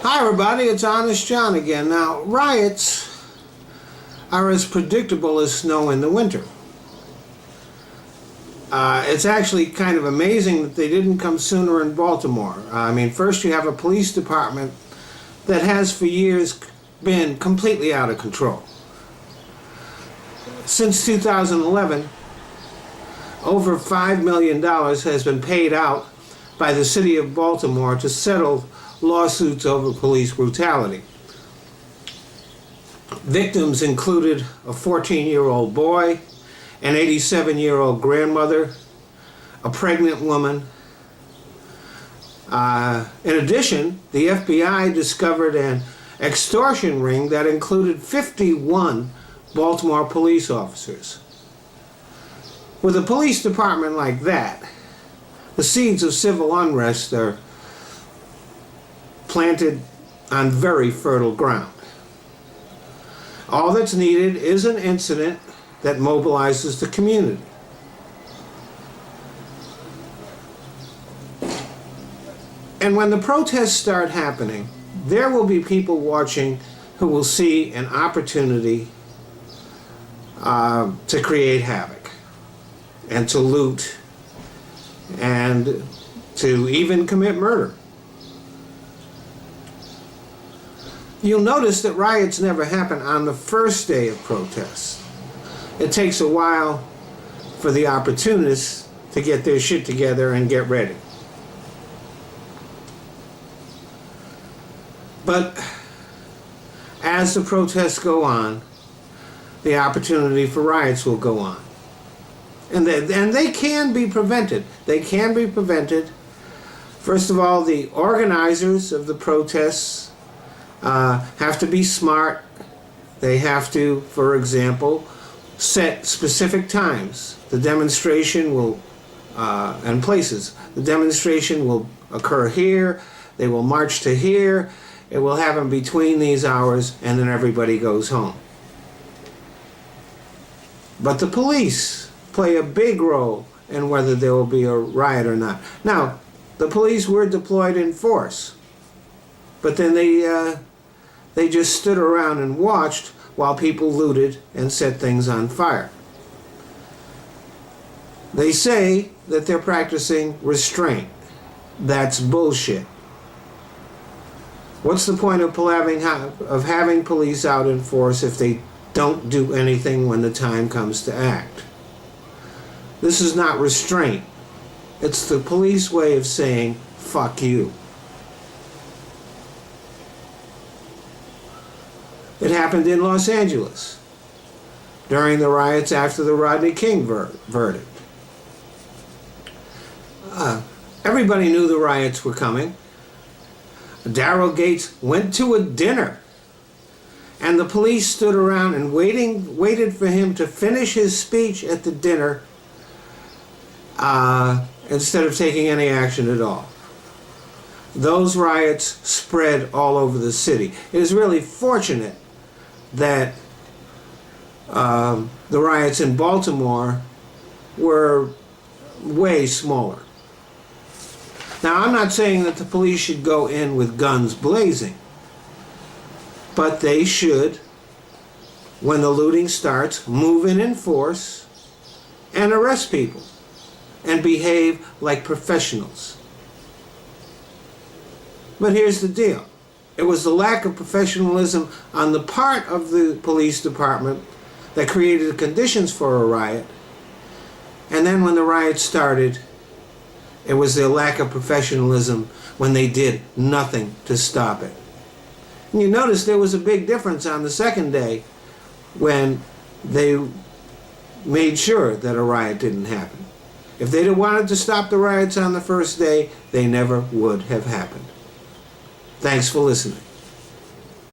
Hi everybody, it's Honest John again. Now, riots are as predictable as snow in the winter. It's actually kind of amazing that they didn't come sooner in Baltimore. First you have a police department that has for years been completely out of control. Since 2011, over $5 million has been paid out by the city of Baltimore to settle lawsuits over police brutality. Victims included a 14-year-old boy, an 87-year-old grandmother, a pregnant woman. In addition, the FBI discovered an extortion ring that included 51 Baltimore police officers. With a police department like that, the seeds of civil unrest are planted on very fertile ground. All that's needed is an incident that mobilizes the community. And when the protests start happening, there will be people watching who will see an opportunity to create havoc and to loot and to even commit murder. You'll notice that riots never happen on the first day of protests. It takes a while for the opportunists to get their shit together and get ready. But as the protests go on, the opportunity for riots will go on. And they can be prevented. They can be prevented. First of all, the organizers of the protests have to be smart. They have to, for example, set specific times. The demonstration will, and places. The demonstration will occur here. They will march to here. It will happen between these hours, and then everybody goes home. But the police play a big role in whether there will be a riot or not. Now, the police were deployed in force, but then they just stood around and watched while people looted and set things on fire. They say that they're practicing restraint. That's bullshit. What's the point of having police out in force if they don't do anything when the time comes to act? This is not restraint. It's the police way of saying, fuck you. It happened in Los Angeles during the riots after the Rodney King verdict. Everybody knew the riots were coming. Daryl Gates went to a dinner, and the police stood around and waited for him to finish his speech at the dinner instead of taking any action at all. Those riots spread all over the city. It is really fortunate that the riots in Baltimore were way smaller. Now, I'm not saying that the police should go in with guns blazing, but they should, when the looting starts, move in force and arrest people and behave like professionals. But here's the deal. It was the lack of professionalism on the part of the police department that created the conditions for a riot. And then when the riot started, it was their lack of professionalism when they did nothing to stop it. And you notice there was a big difference on the second day when they made sure that a riot didn't happen. If they'd have wanted to stop the riots on the first day, they never would have happened. Thanks for listening.